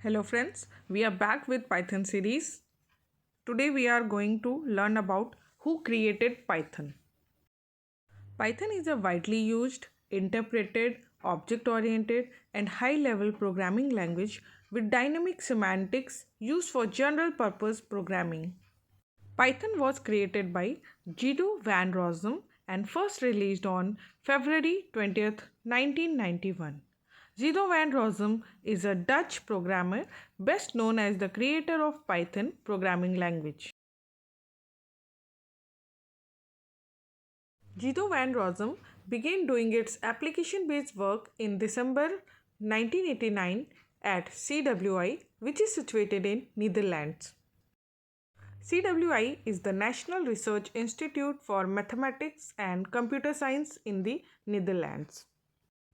Hello friends, we are back with Python series. Today we are going to learn about who created Python. Python is a widely used, interpreted, object-oriented and high-level programming language with dynamic semantics used for general-purpose programming. Python was created by Guido van Rossum and first released on February 20th, 1991. Guido van Rossum is a Dutch programmer best known as the creator of Python programming language. Guido van Rossum began doing its application-based work in December 1989 at CWI, which is situated in Netherlands. CWI is the National Research Institute for Mathematics and Computer Science in the Netherlands.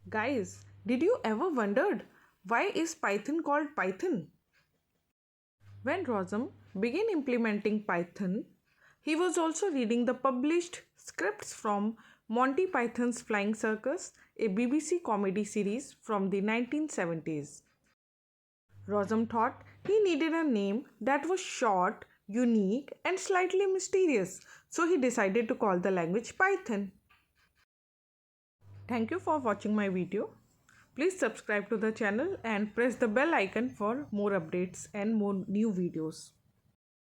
Guys, did you ever wondered why is Python called Python? When Rossum began implementing Python, he was also reading the published scripts from Monty Python's Flying Circus, a BBC comedy series from the 1970s. Rossum thought he needed a name that was short, unique, and slightly mysterious, so he decided to call the language Python. Thank you for watching my video. Please subscribe to the channel and press the bell icon for more updates and more new videos.